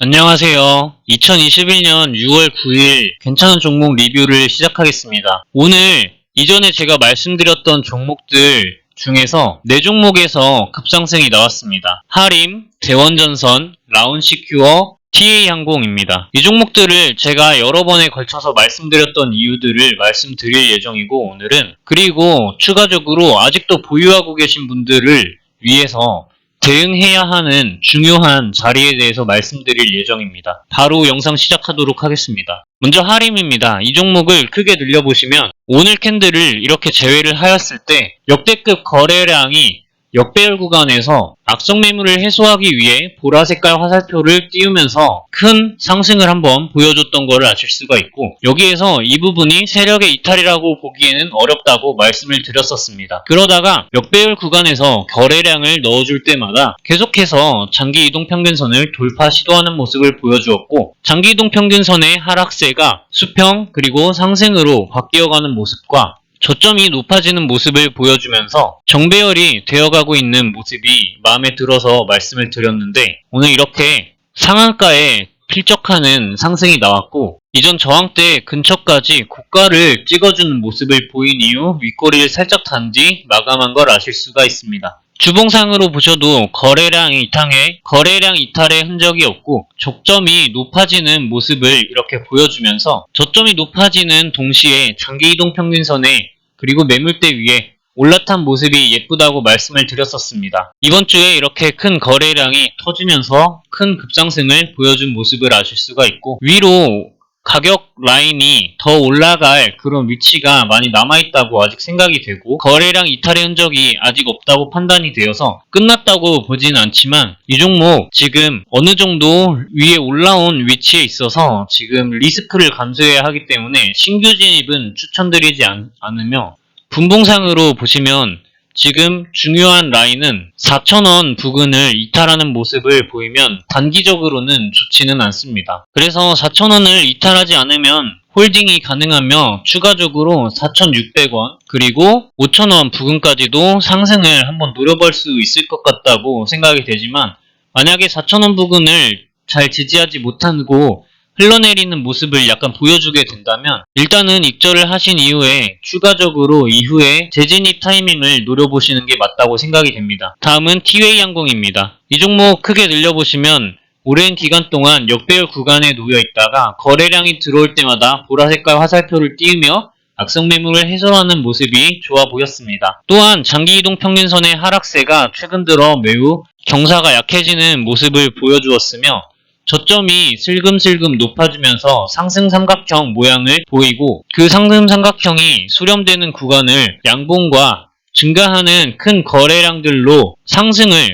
안녕하세요. 2021년 6월 9일 괜찮은 종목 리뷰를 시작하겠습니다. 오늘 이전에 제가 말씀드렸던 종목들 중에서 4종목에서 급상승이 나왔습니다. 하림, 대원전선, 라운시큐어, TA항공입니다. 이 종목들을 제가 여러 번에 걸쳐서 말씀드렸던 이유들을 말씀드릴 예정이고 오늘은 그리고 추가적으로 아직도 보유하고 계신 분들을 위해서 대응해야 하는 중요한 자리에 대해서 말씀드릴 예정입니다. 바로 영상 시작하도록 하겠습니다. 먼저 하림입니다. 이 종목을 크게 늘려보시면 오늘 캔들을 이렇게 제외를 하였을 때 역대급 거래량이 역배열 구간에서 악성 매물을 해소하기 위해 보라색깔 화살표를 띄우면서 큰 상승을 한번 보여줬던 것을 아실 수가 있고 여기에서 이 부분이 세력의 이탈이라고 보기에는 어렵다고 말씀을 드렸었습니다. 그러다가 역배열 구간에서 거래량을 넣어줄 때마다 계속해서 장기 이동 평균선을 돌파 시도하는 모습을 보여주었고 장기 이동 평균선의 하락세가 수평 그리고 상승으로 바뀌어가는 모습과 저점이 높아지는 모습을 보여주면서 정배열이 되어가고 있는 모습이 마음에 들어서 말씀을 드렸는데 오늘 이렇게 상한가에 필적하는 상승이 나왔고 이전 저항대 근처까지 고가를 찍어주는 모습을 보인 이후 윗꼬리를 살짝 단 뒤 마감한 걸 아실 수가 있습니다. 주봉상으로 보셔도 거래량 이탈의 흔적이 없고 저점이 높아지는 모습을 이렇게 보여주면서 저점이 높아지는 동시에 장기 이동 평균선에 그리고 매물대 위에 올라탄 모습이 예쁘다고 말씀을 드렸었습니다. 이번 주에 이렇게 큰 거래량이 터지면서 큰 급상승을 보여준 모습을 아실 수가 있고 위로 가격 라인이 더 올라갈 그런 위치가 많이 남아있다고 아직 생각이 되고 거래량 이탈의 흔적이 아직 없다고 판단이 되어서 끝났다고 보진 않지만 이 종목 지금 어느 정도 위에 올라온 위치에 있어서 지금 리스크를 감수해야 하기 때문에 신규 진입은 추천드리지 않으며 분봉상으로 보시면 지금 중요한 라인은 4,000원 부근을 이탈하는 모습을 보이면 단기적으로는 좋지는 않습니다. 그래서 4,000원을 이탈하지 않으면 홀딩이 가능하며 추가적으로 4,600원 그리고 5,000원 부근까지도 상승을 한번 노려볼 수 있을 것 같다고 생각이 되지만 만약에 4,000원 부근을 잘 지지하지 못하고 흘러내리는 모습을 약간 보여주게 된다면 일단은 익절을 하신 이후에 추가적으로 이후에 재진입 타이밍을 노려보시는 게 맞다고 생각이 됩니다. 다음은 TA항공입니다. 이 종목 크게 늘려보시면 오랜 기간 동안 역배열 구간에 놓여 있다가 거래량이 들어올 때마다 보라색깔 화살표를 띄우며 악성 매물을 해소하는 모습이 좋아 보였습니다. 또한 장기 이동 평균선의 하락세가 최근 들어 매우 경사가 약해지는 모습을 보여주었으며 저점이 슬금슬금 높아지면서 상승 삼각형 모양을 보이고 그 상승 삼각형이 수렴되는 구간을 양봉과 증가하는 큰 거래량들로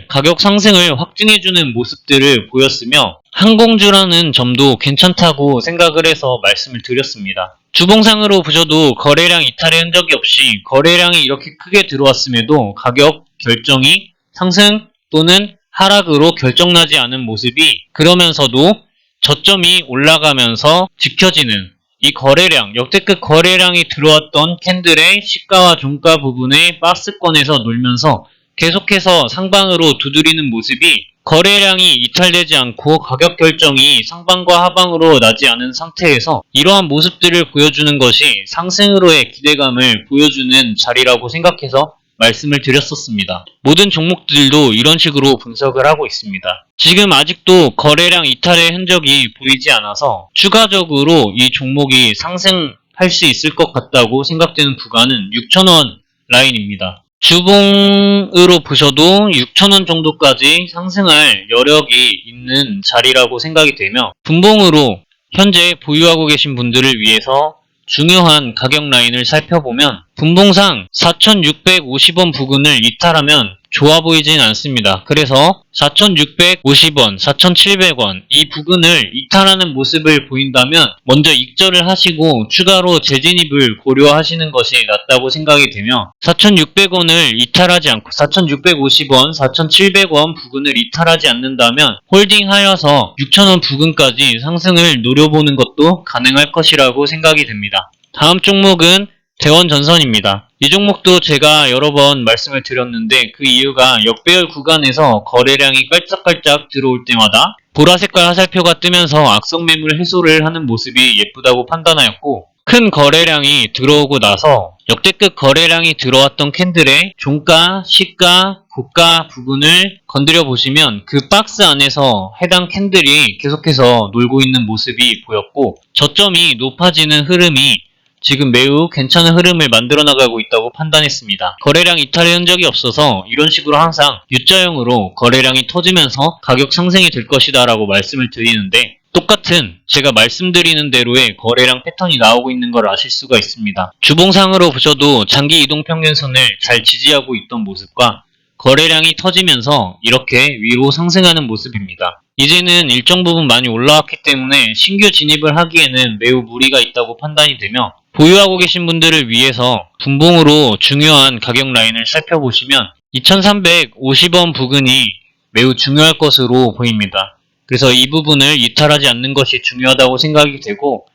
가격 상승을 확증해주는 모습들을 보였으며 항공주라는 점도 괜찮다고 생각을 해서 말씀을 드렸습니다. 주봉상으로 보셔도 거래량 이탈의 흔적이 없이 거래량이 이렇게 크게 들어왔음에도 가격 결정이 상승 또는 하락으로 결정나지 않은 모습이 그러면서도 저점이 올라가면서 지켜지는 이 거래량, 역대급 거래량이 들어왔던 캔들의 시가와 종가 부분의 박스권에서 놀면서 계속해서 상방으로 두드리는 모습이 거래량이 이탈되지 않고 가격 결정이 상방과 하방으로 나지 않은 상태에서 이러한 모습들을 보여주는 것이 상승으로의 기대감을 보여주는 자리라고 생각해서 말씀을 드렸었습니다. 모든 종목들도 이런 식으로 분석을 하고 있습니다. 지금 아직도 거래량 이탈의 흔적이 보이지 않아서 추가적으로 이 종목이 상승할 수 있을 것 같다고 생각되는 구간은 6,000원 라인입니다. 주봉으로 보셔도 6,000원 정도까지 상승할 여력이 있는 자리라고 생각이 되며 분봉으로 현재 보유하고 계신 분들을 위해서 중요한 가격 라인을 살펴보면 분봉상 4,650원 부근을 이탈하면 좋아 보이진 않습니다. 그래서 4,650원, 4,700원 이 부근을 이탈하는 모습을 보인다면 먼저 익절을 하시고 추가로 재진입을 고려하시는 것이 낫다고 생각이 되며 4,600원을 이탈하지 않고 4,650원, 4,700원 부근을 이탈하지 않는다면 홀딩하여서 6,000원 부근까지 상승을 노려보는 것도 가능할 것이라고 생각이 됩니다. 다음 종목은 대원전선입니다. 이 종목도 제가 여러 번 말씀을 드렸는데 그 이유가 역배열 구간에서 거래량이 깔짝깔짝 들어올 때마다 보라색깔 화살표가 뜨면서 악성 매물 해소를 하는 모습이 예쁘다고 판단하였고, 큰 거래량이 들어오고 나서 역대급 거래량이 들어왔던 캔들의 종가, 시가, 고가 부분을 건드려 보시면 그 박스 안에서 해당 캔들이 계속해서 놀고 있는 모습이 보였고, 저점이 높아지는 흐름이 지금 매우 괜찮은 흐름을 만들어 나가고 있다고 판단했습니다. 거래량 이탈의 흔적이 없어서 이런 식으로 항상 U자형으로 거래량이 터지면서 가격 상승이 될 것이다 라고 말씀을 드리는데, 똑같은 제가 말씀드리는 대로의 거래량 패턴이 나오고 있는 걸 아실 수가 있습니다. 주봉상으로 보셔도 장기 이동평균선을 잘 지지하고 있던 모습과 거래량이 터지면서 이렇게 위로 상승하는 모습입니다. 이제는 일정 부분 많이 올라왔기 때문에 신규 진입을 하기에는 매우 무리가 있다고 판단이 되며, 보유하고 계신 분들을 위해서 분봉으로 중요한 가격 라인을 살펴보시면 2350원 부근이 매우 중요할 것으로 보입니다. 그래서 이 부분을 이탈하지 않는 것이 중요하다고 생각이 되고,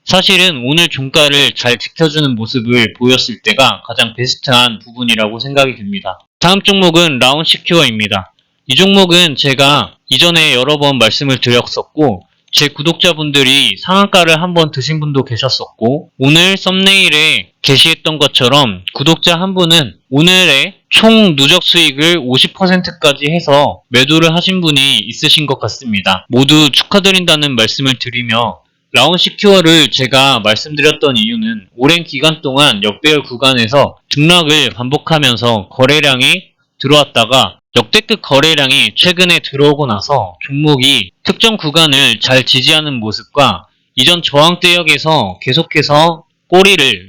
사실은 오늘 종가를 잘 지켜주는 모습을 보였을 때가 가장 베스트한 부분이라고 생각이 듭니다. 다음 종목은 라운시큐어입니다. 이 종목은 제가 이전에 여러 번 말씀을 드렸었고, 제 구독자분들이 상한가를 한번 드신 분도 계셨었고, 오늘 썸네일에 게시했던 것처럼 구독자 한 분은 오늘의 총 누적 수익을 50%까지 해서 매도를 하신 분이 있으신 것 같습니다. 모두 축하드린다는 말씀을 드리며, 라운시큐어를 제가 말씀드렸던 이유는 오랜 기간 동안 역배열 구간에서 등락을 반복하면서 거래량이 들어왔다가 역대급 거래량이 최근에 들어오고 나서 종목이 특정 구간을 잘 지지하는 모습과 이전 저항대역에서 계속해서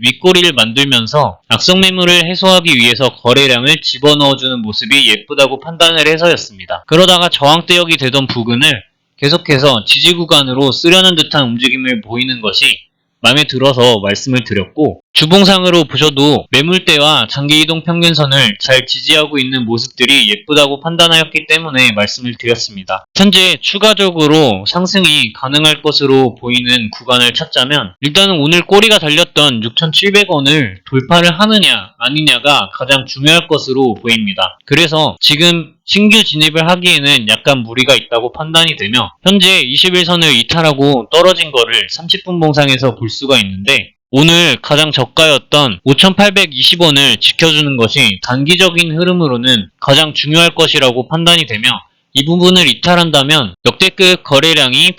윗꼬리를 만들면서 악성 매물을 해소하기 위해서 거래량을 집어넣어주는 모습이 예쁘다고 판단을 해서였습니다. 그러다가 저항대역이 되던 부근을 계속해서 지지 구간으로 쓰려는 듯한 움직임을 보이는 것이 마음에 들어서 말씀을 드렸고, 주봉상으로 보셔도 매물대와 장기이동 평균선을 잘 지지하고 있는 모습들이 예쁘다고 판단하였기 때문에 말씀을 드렸습니다. 현재 추가적으로 상승이 가능할 것으로 보이는 구간을 찾자면 일단은 오늘 꼬리가 달렸던 6,700원을 돌파를 하느냐 아니냐가 가장 중요할 것으로 보입니다. 그래서 지금 신규 진입을 하기에는 약간 무리가 있다고 판단이 되며, 현재 21선을 이탈하고 떨어진 거를 30분 봉상에서 볼 수가 있는데, 오늘 가장 저가였던 5,820원을 지켜주는 것이 단기적인 흐름으로는 가장 중요할 것이라고 판단이 되며, 이 부분을 이탈한다면 역대급 거래량이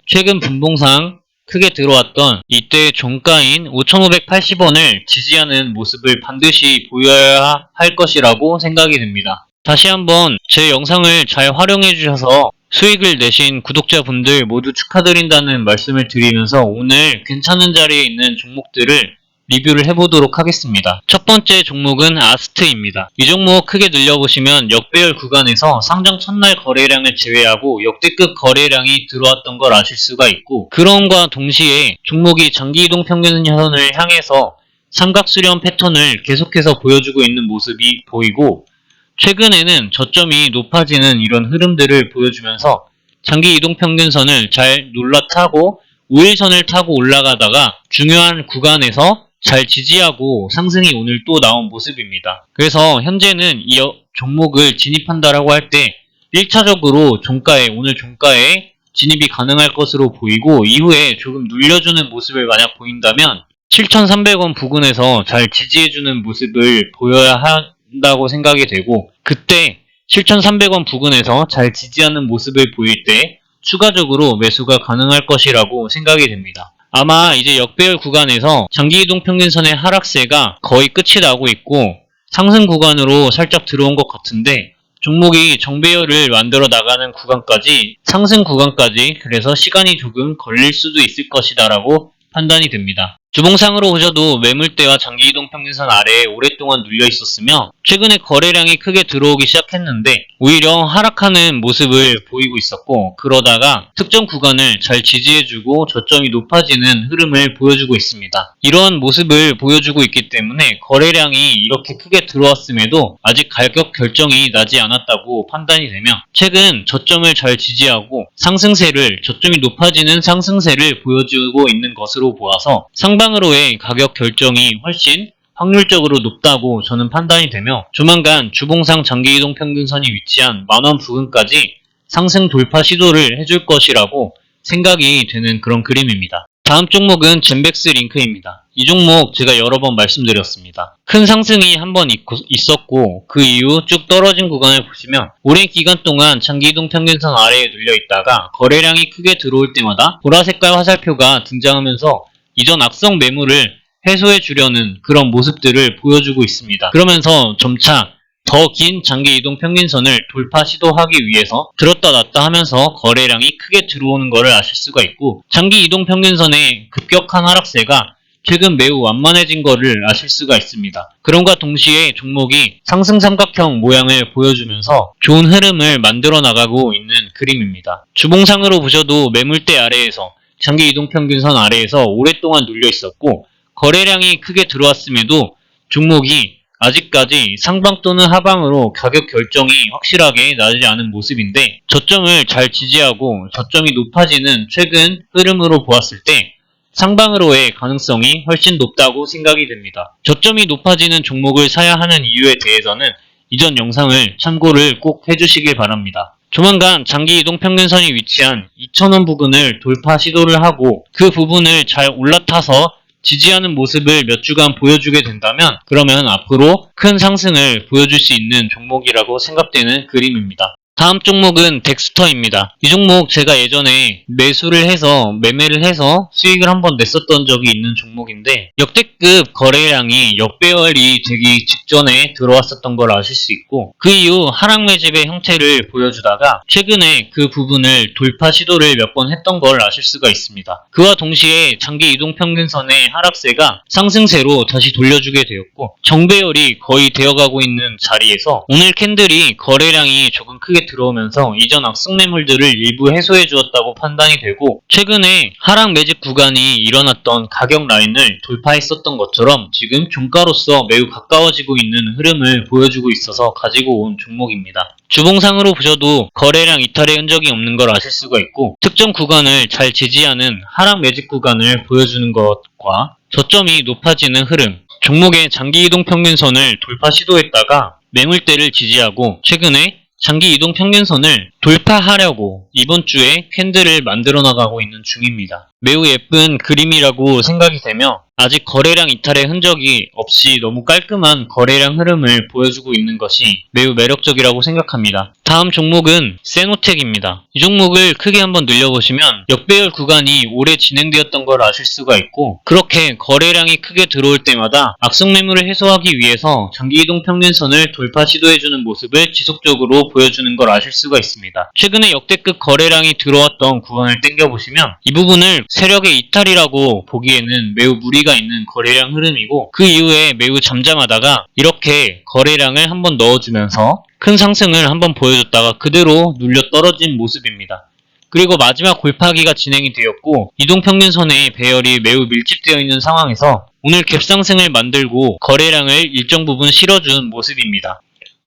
최근 분봉상 크게 들어왔던 이때 종가인 5,580원을 지지하는 모습을 반드시 보여야 할 것이라고 생각이 됩니다. 다시 한번 제 영상을 잘 활용해 주셔서 수익을 내신 구독자분들 모두 축하드린다는 말씀을 드리면서 오늘 괜찮은 자리에 있는 종목들을 리뷰를 해보도록 하겠습니다. 첫 번째 종목은 아스트입니다. 이 종목 크게 늘려보시면 역배열 구간에서 상장 첫날 거래량을 제외하고 역대급 거래량이 들어왔던 걸 아실 수가 있고, 그럼과 동시에 종목이 장기이동 평균선을 향해서 삼각수렴 패턴을 계속해서 보여주고 있는 모습이 보이고, 최근에는 저점이 높아지는 이런 흐름들을 보여주면서 장기 이동평균선을 잘 눌러타고 5일선을 타고 올라가다가 중요한 구간에서 잘 지지하고 상승이 오늘 또 나온 모습입니다. 그래서 현재는 이 종목을 진입한다라고 할 때 1차적으로 오늘 종가에 진입이 가능할 것으로 보이고, 이후에 조금 눌려주는 모습을 만약 보인다면 7,300원 부근에서 잘 지지해주는 모습을 보여야 한다고 생각이 되고, 그때 7,300원 부근에서 잘 지지하는 모습을 보일 때 추가적으로 매수가 가능할 것이라고 생각이 됩니다. 아마 이제 역배열 구간에서 장기이동 평균선의 하락세가 거의 끝이 나고 있고 상승 구간으로 살짝 들어온 것 같은데, 종목이 정배열을 만들어 나가는 구간까지, 상승 구간까지 그래서 시간이 조금 걸릴 수도 있을 것이다 라고 판단이 됩니다. 주봉상으로 보셔도 매물대와 장기이동 평균선 아래에 오랫동안 눌려 있었으며 최근에 거래량이 크게 들어오기 시작했는데 오히려 하락하는 모습을 보이고 있었고, 그러다가 특정 구간을 잘 지지해주고 저점이 높아지는 흐름을 보여주고 있습니다. 이러한 모습을 보여주고 있기 때문에 거래량이 이렇게 크게 들어왔음에도 아직 가격 결정이 나지 않았다고 판단이 되며, 최근 저점을 잘 지지하고 저점이 높아지는 상승세를 보여주고 있는 것으로 보아서 상방 상방으로의 가격 결정이 훨씬 확률적으로 높다고 저는 판단이 되며 조만간 주봉상 장기이동 평균선이 위치한 만원 부근까지 상승 돌파 시도를 해줄 것이라고 생각이 되는 그런 그림입니다. 다음 종목은 젠백스 링크입니다. 이 종목 제가 여러 번 말씀드렸습니다. 큰 상승이 한 번 있었고 그 이후 쭉 떨어진 구간을 보시면 오랜 기간 동안 장기이동 평균선 아래에 눌려 있다가 거래량이 크게 들어올 때마다 보라색깔 화살표가 등장하면서 이전 악성 매물을 해소해 주려는 그런 모습들을 보여주고 있습니다. 그러면서 점차 더 긴 장기이동 평균선을 돌파 시도하기 위해서 들었다 놨다 하면서 거래량이 크게 들어오는 것을 아실 수가 있고 장기이동 평균선의 급격한 하락세가 최근 매우 완만해진 것을 아실 수가 있습니다. 그럼과 동시에 종목이 상승 삼각형 모양을 보여주면서 좋은 흐름을 만들어 나가고 있는 그림입니다. 주봉상으로 보셔도 매물대 아래에서 장기이동 평균선 아래에서 오랫동안 눌려 있었고 거래량이 크게 들어왔음에도 종목이 아직까지 상방 또는 하방으로 가격 결정이 확실하게 나지 않은 모습인데 저점을 잘 지지하고 저점이 높아지는 최근 흐름으로 보았을 때 상방으로의 가능성이 훨씬 높다고 생각이 됩니다. 저점이 높아지는 종목을 사야 하는 이유에 대해서는 이전 영상을 참고를 꼭 해주시길 바랍니다. 조만간 장기이동평균선이 위치한 2,000원 부근을 돌파 시도를 하고 그 부분을 잘 올라타서 지지하는 모습을 몇 주간 보여주게 된다면 그러면 앞으로 큰 상승을 보여줄 수 있는 종목이라고 생각되는 그림입니다. 다음 종목은 덱스터입니다. 이 종목 제가 예전에 매수를 해서 매매를 해서 수익을 한번 냈었던 적이 있는 종목인데 역대급 거래량이 역배열이 되기 직전에 들어왔었던 걸 아실 수 있고 그 이후 하락 매집의 형태를 보여주다가 최근에 그 부분을 돌파 시도를 몇 번 했던 걸 아실 수가 있습니다. 그와 동시에 장기 이동평균선의 하락세가 상승세로 다시 돌려주게 되었고 정배열이 거의 되어가고 있는 자리에서 오늘 캔들이 거래량이 조금 크게 들어오면서 이전 악성 매물들을 일부 해소해 주었다고 판단이 되고 최근에 하락 매집 구간이 일어났던 가격 라인을 돌파했었던 것처럼 지금 종가로서 매우 가까워지고 있는 흐름을 보여주고 있어서 가지고 온 종목입니다. 주봉상으로 보셔도 거래량 이탈의 흔적이 없는 걸 아실 수가 있고 특정 구간을 잘 지지하는 하락 매집 구간을 보여주는 것과 저점이 높아지는 흐름 종목의 장기 이동 평균선을 돌파 시도했다가 매물대를 지지하고 최근에 장기 이동 평균선을 돌파하려고 이번 주에 캔들을 만들어 나가고 있는 중입니다. 매우 예쁜 그림이라고 생각이 되며 아직 거래량 이탈의 흔적이 없이 너무 깔끔한 거래량 흐름을 보여주고 있는 것이 매우 매력적이라고 생각합니다. 다음 종목은 세노텍입니다. 이 종목을 크게 한번 늘려보시면 역배열 구간이 오래 진행되었던 걸 아실 수가 있고 그렇게 거래량이 크게 들어올 때마다 악성 매물을 해소하기 위해서 장기이동 평균선을 돌파 시도해주는 모습을 지속적으로 보여주는 걸 아실 수가 있습니다. 최근에 역대급 거래량이 들어왔던 구간을 땡겨보시면 이 부분을 세력의 이탈이라고 보기에는 매우 무리가 있는 거래량 흐름이고 그 이후에 매우 잠잠하다가 이렇게 거래량을 한번 넣어주면서 큰 상승을 한번 보여줬다가 그대로 눌려 떨어진 모습입니다. 그리고 마지막 골파기가 진행이 되었고 이동평균선의 배열이 매우 밀집되어 있는 상황에서 오늘 갭상승을 만들고 거래량을 일정 부분 실어준 모습입니다.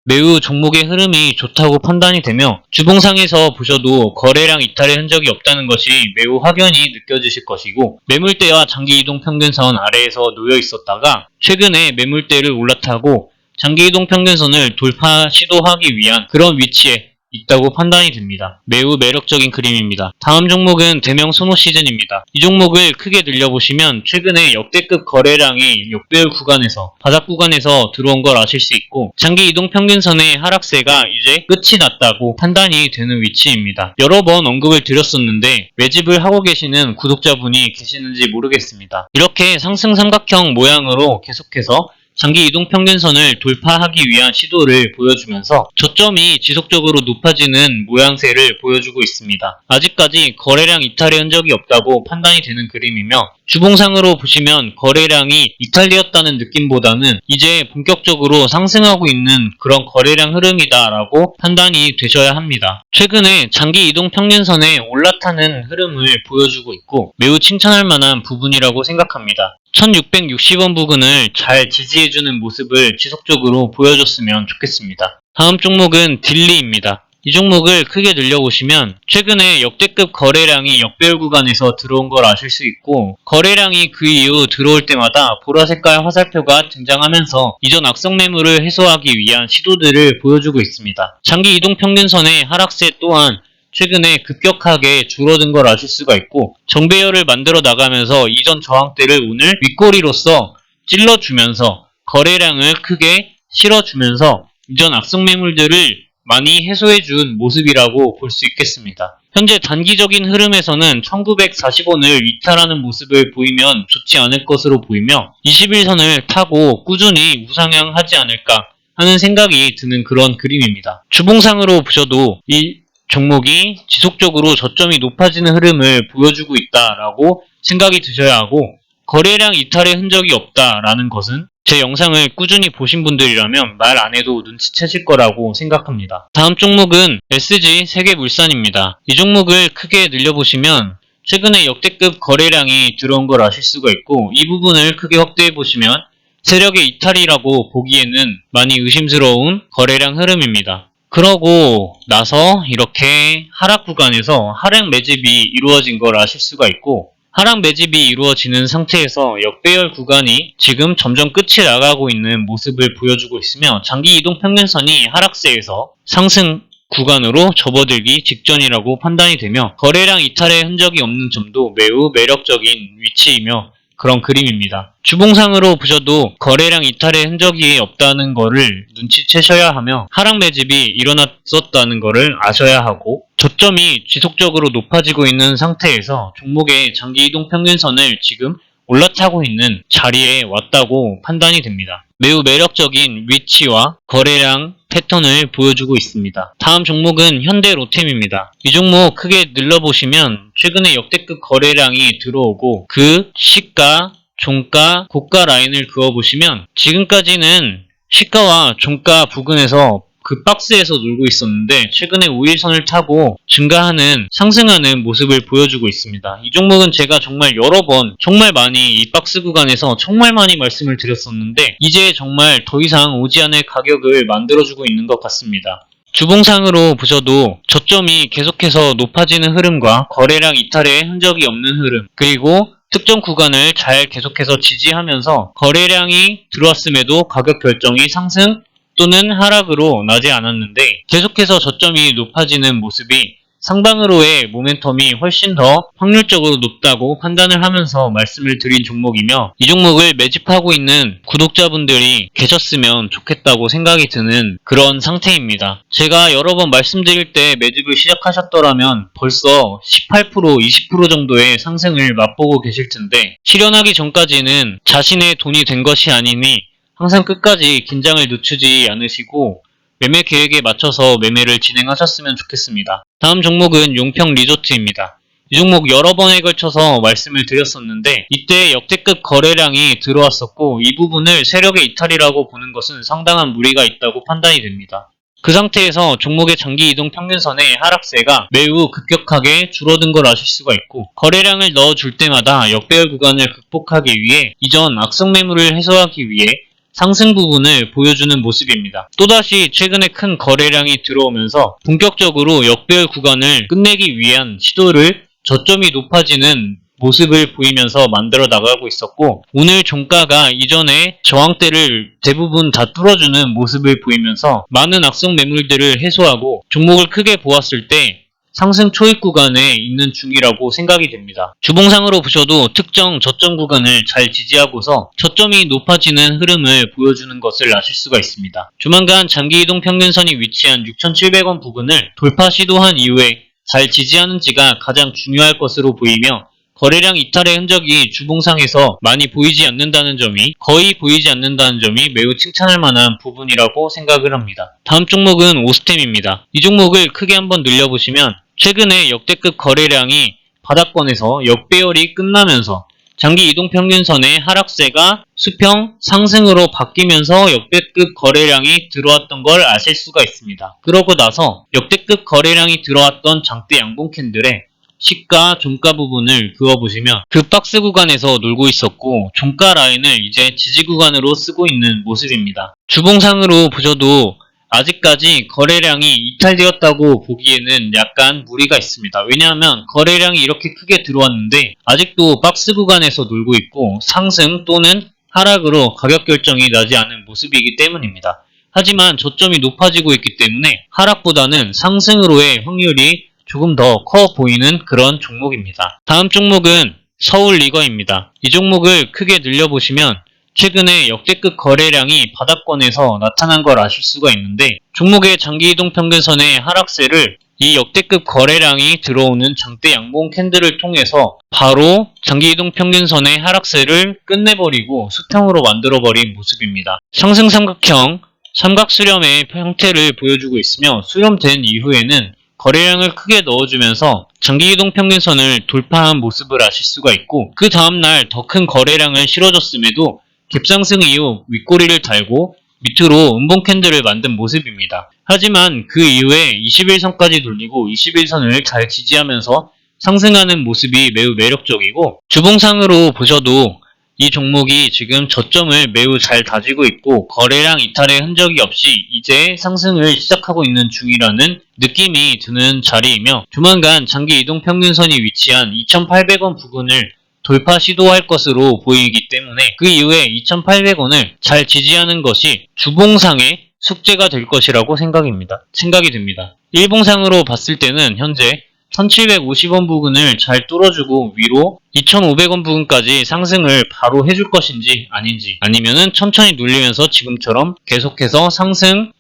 매우 종목의 흐름이 좋다고 판단이 되며 주봉상에서 보셔도 거래량 이탈의 흔적이 없다는 것이 매우 확연히 느껴지실 것이고 매물대와 장기이동 평균선 아래에서 놓여 있었다가 최근에 매물대를 올라타고 장기이동 평균선을 돌파 시도하기 위한 그런 위치에 있다고 판단이 됩니다. 매우 매력적인 그림입니다. 다음 종목은 대명 소모 시즌입니다. 이 종목을 크게 늘려보시면 최근에 역대급 거래량이 역배열 구간에서 바닥 구간에서 들어온 걸 아실 수 있고 장기 이동 평균선의 하락세가 이제 끝이 났다고 판단이 되는 위치입니다. 여러 번 언급을 드렸었는데 매집을 하고 계시는 구독자분이 계시는지 모르겠습니다. 이렇게 상승 삼각형 모양으로 계속해서 장기 이동 평균선을 돌파하기 위한 시도를 보여주면서 저점이 지속적으로 높아지는 모양새를 보여주고 있습니다. 아직까지 거래량 이탈의 흔적이 없다고 판단이 되는 그림이며 주봉상으로 보시면 거래량이 이탈되었다는 느낌보다는 이제 본격적으로 상승하고 있는 그런 거래량 흐름이다라고 판단이 되셔야 합니다. 최근에 장기 이동 평균선에 올라타는 흐름을 보여주고 있고 매우 칭찬할 만한 부분이라고 생각합니다. 1660원 부근을 잘 지지해주는 모습을 지속적으로 보여줬으면 좋겠습니다. 다음 종목은 딜리입니다. 이 종목을 크게 늘려보시면 최근에 역대급 거래량이 역배열 구간에서 들어온 걸 아실 수 있고, 거래량이 그 이후 들어올 때마다 보라색깔 화살표가 등장하면서 이전 악성 매물을 해소하기 위한 시도들을 보여주고 있습니다. 장기 이동 평균선의 하락세 또한 최근에 급격하게 줄어든 걸 아실 수가 있고, 정배열을 만들어 나가면서 이전 저항대를 오늘 윗꼬리로서 찔러주면서 거래량을 크게 실어주면서 이전 악성 매물들을 많이 해소해준 모습이라고 볼 수 있겠습니다. 현재 단기적인 흐름에서는 1940원을 이탈하는 모습을 보이면 좋지 않을 것으로 보이며 21선을 타고 꾸준히 우상향하지 않을까 하는 생각이 드는 그런 그림입니다. 주봉상으로 보셔도 이 종목이 지속적으로 저점이 높아지는 흐름을 보여주고 있다라고 생각이 드셔야 하고, 거래량 이탈의 흔적이 없다라는 것은 제 영상을 꾸준히 보신 분들이라면 말 안 해도 눈치채실 거라고 생각합니다. 다음 종목은 SG 세계물산입니다. 이 종목을 크게 늘려보시면 최근에 역대급 거래량이 들어온 걸 아실 수가 있고, 이 부분을 크게 확대해 보시면 세력의 이탈이라고 보기에는 많이 의심스러운 거래량 흐름입니다. 그러고 나서 이렇게 하락 구간에서 하락 매집이 이루어진 걸 아실 수가 있고, 하락 매집이 이루어지는 상태에서 역배열 구간이 지금 점점 끝이 나가고 있는 모습을 보여주고 있으며, 장기 이동 평균선이 하락세에서 상승 구간으로 접어들기 직전이라고 판단이 되며, 거래량 이탈의 흔적이 없는 점도 매우 매력적인 위치이며 그런 그림입니다. 주봉상으로 보셔도 거래량 이탈의 흔적이 없다는 것을 눈치채셔야 하며, 하락 매집이 일어났었다는 것을 아셔야 하고, 저점이 지속적으로 높아지고 있는 상태에서 종목의 장기 이동 평균선을 지금 올라타고 있는 자리에 왔다고 판단이 됩니다. 매우 매력적인 위치와 거래량 패턴을 보여주고 있습니다. 다음 종목은 현대로템입니다. 이 종목 크게 늘려보시면 최근에 역대급 거래량이 들어오고 그 시가, 종가, 고가 라인을 그어보시면 지금까지는 시가와 종가 부근에서 그 박스에서 놀고 있었는데 최근에 5일선을 타고 증가하는, 상승하는 모습을 보여주고 있습니다. 이 종목은 제가 정말 여러 번, 정말 많이 이 박스 구간에서 정말 많이 말씀을 드렸었는데 이제 정말 더 이상 오지 않을 가격을 만들어주고 있는 것 같습니다. 주봉상으로 보셔도 저점이 계속해서 높아지는 흐름과 거래량 이탈의 흔적이 없는 흐름, 그리고 특정 구간을 잘 계속해서 지지하면서 거래량이 들어왔음에도 가격 결정이 상승 또는 하락으로 나지 않았는데 계속해서 저점이 높아지는 모습이 상방으로의 모멘텀이 훨씬 더 확률적으로 높다고 판단을 하면서 말씀을 드린 종목이며, 이 종목을 매집하고 있는 구독자분들이 계셨으면 좋겠다고 생각이 드는 그런 상태입니다. 제가 여러 번 말씀드릴 때 매집을 시작하셨더라면 벌써 18%, 20% 정도의 상승을 맛보고 계실 텐데, 실현하기 전까지는 자신의 돈이 된 것이 아니니 항상 끝까지 긴장을 늦추지 않으시고 매매 계획에 맞춰서 매매를 진행하셨으면 좋겠습니다. 다음 종목은 용평 리조트입니다. 이 종목 여러 번에 걸쳐서 말씀을 드렸었는데 이때 역대급 거래량이 들어왔었고 이 부분을 세력의 이탈이라고 보는 것은 상당한 무리가 있다고 판단이 됩니다. 그 상태에서 종목의 장기 이동 평균선의 하락세가 매우 급격하게 줄어든 걸 아실 수가 있고, 거래량을 넣어줄 때마다 역배열 구간을 극복하기 위해 이전 악성 매물을 해소하기 위해 상승 부분을 보여주는 모습입니다. 또다시 최근에 큰 거래량이 들어오면서 본격적으로 역배열 구간을 끝내기 위한 시도를 저점이 높아지는 모습을 보이면서 만들어 나가고 있었고, 오늘 종가가 이전에 저항대를 대부분 다 뚫어주는 모습을 보이면서 많은 악성 매물들을 해소하고 종목을 크게 보았을 때 상승 초입 구간에 있는 중이라고 생각이 됩니다. 주봉상으로 보셔도 특정 저점 구간을 잘 지지하고서 저점이 높아지는 흐름을 보여주는 것을 아실 수가 있습니다. 조만간 장기 이동 평균선이 위치한 6,700원 부근을 돌파 시도한 이후에 잘 지지하는지가 가장 중요할 것으로 보이며, 거래량 이탈의 흔적이 주봉상에서 많이 보이지 않는다는 점이, 거의 보이지 않는다는 점이 매우 칭찬할 만한 부분이라고 생각을 합니다. 다음 종목은 오스템입니다. 이 종목을 크게 한번 늘려보시면 최근에 역대급 거래량이 바닥권에서 역배열이 끝나면서 장기 이동평균선의 하락세가 수평 상승으로 바뀌면서 역대급 거래량이 들어왔던 걸 아실 수가 있습니다. 그러고 나서 역대급 거래량이 들어왔던 장대 양봉 캔들의 시가, 종가 부분을 그어보시면 그 박스 구간에서 놀고 있었고 종가 라인을 이제 지지 구간으로 쓰고 있는 모습입니다. 주봉상으로 보셔도 아직까지 거래량이 이탈되었다고 보기에는 약간 무리가 있습니다. 왜냐하면 거래량이 이렇게 크게 들어왔는데 아직도 박스 구간에서 놀고 있고 상승 또는 하락으로 가격 결정이 나지 않은 모습이기 때문입니다. 하지만 저점이 높아지고 있기 때문에 하락보다는 상승으로의 확률이 조금 더 커 보이는 그런 종목입니다. 다음 종목은 서울리거입니다. 이 종목을 크게 늘려보시면 최근에 역대급 거래량이 바닥권에서 나타난 걸 아실 수가 있는데 종목의 장기이동 평균선의 하락세를 이 역대급 거래량이 들어오는 장대 양봉 캔들을 통해서 바로 장기이동 평균선의 하락세를 끝내버리고 수평으로 만들어버린 모습입니다. 상승 삼각형 삼각수렴의 형태를 보여주고 있으며 수렴된 이후에는 거래량을 크게 넣어주면서 장기이동 평균선을 돌파한 모습을 아실 수가 있고 그 다음날 더 큰 거래량을 실어줬음에도 갭상승 이후 윗꼬리를 달고 밑으로 음봉 캔들을 만든 모습입니다. 하지만 그 이후에 21선까지 돌리고 21선을 잘 지지하면서 상승하는 모습이 매우 매력적이고 주봉상으로 보셔도 이 종목이 지금 저점을 매우 잘 다지고 있고 거래량 이탈의 흔적이 없이 이제 상승을 시작하고 있는 중이라는 느낌이 드는 자리이며 조만간 장기 이동 평균선이 위치한 2,800원 부근을 돌파 시도할 것으로 보이기 때문에 그 이후에 2,800원을 잘 지지하는 것이 주봉상의 숙제가 될 것이라고 생각이 듭니다. 일봉상으로 봤을 때는 현재 1750원 부근을 잘 뚫어주고 위로 2500원 부근까지 상승을 바로 해줄 것인지 아닌지 아니면은 천천히 눌리면서 지금처럼 계속해서 상승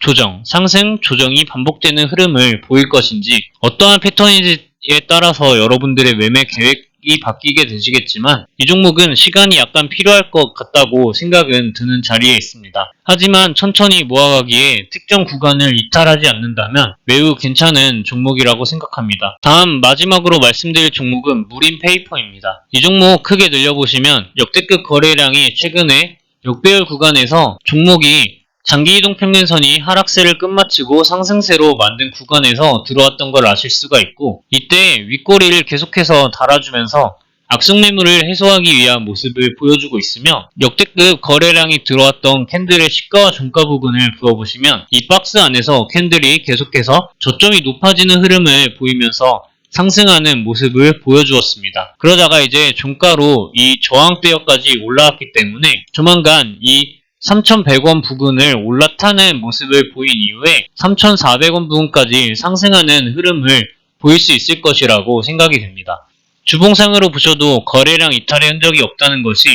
조정이 반복되는 흐름을 보일 것인지 어떠한 패턴인지에 따라서 여러분들의 매매 계획이 바뀌게 되시겠지만 이 종목은 시간이 약간 필요할 것 같다고 생각은 드는 자리에 있습니다. 하지만 천천히 모아가기에 특정 구간을 이탈하지 않는다면 매우 괜찮은 종목이라고 생각합니다. 다음 마지막으로 말씀드릴 종목은 무림페이퍼입니다. 이 종목 크게 늘려보시면 역대급 거래량이 최근에 역배열 구간에서 종목이 장기이동 평균선이 하락세를 끝마치고 상승세로 만든 구간에서 들어왔던 걸 아실 수가 있고 이때 윗꼬리를 계속해서 달아주면서 악순매물을 해소하기 위한 모습을 보여주고 있으며 역대급 거래량이 들어왔던 캔들의 시가와 종가 부분을 그어보시면 이 박스 안에서 캔들이 계속해서 저점이 높아지는 흐름을 보이면서 상승하는 모습을 보여주었습니다. 그러다가 이제 종가로 이 저항대역까지 올라왔기 때문에 조만간 이 3,100원 부근을 올라타는 모습을 보인 이후에 3,400원 부근까지 상승하는 흐름을 보일 수 있을 것이라고 생각이 됩니다. 주봉상으로 보셔도 거래량 이탈의 흔적이 없다는 것이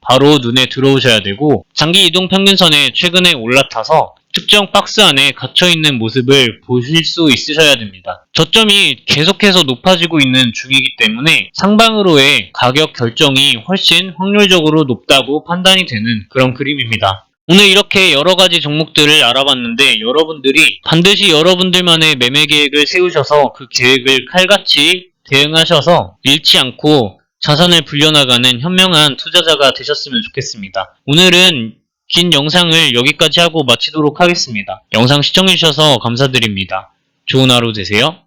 바로 눈에 들어오셔야 되고 장기 이동 평균선에 최근에 올라타서 특정 박스 안에 갇혀있는 모습을 보실 수 있으셔야 됩니다. 저점이 계속해서 높아지고 있는 중이기 때문에 상방으로의 가격 결정이 훨씬 확률적으로 높다고 판단이 되는 그런 그림입니다. 오늘 이렇게 여러가지 종목들을 알아봤는데 여러분들이 반드시 여러분들만의 매매 계획을 세우셔서 그 계획을 칼같이 대응하셔서 잃지 않고 자산을 불려나가는 현명한 투자자가 되셨으면 좋겠습니다. 오늘은 긴 영상을 여기까지 하고 마치도록 하겠습니다. 영상 시청해주셔서 감사드립니다. 좋은 하루 되세요.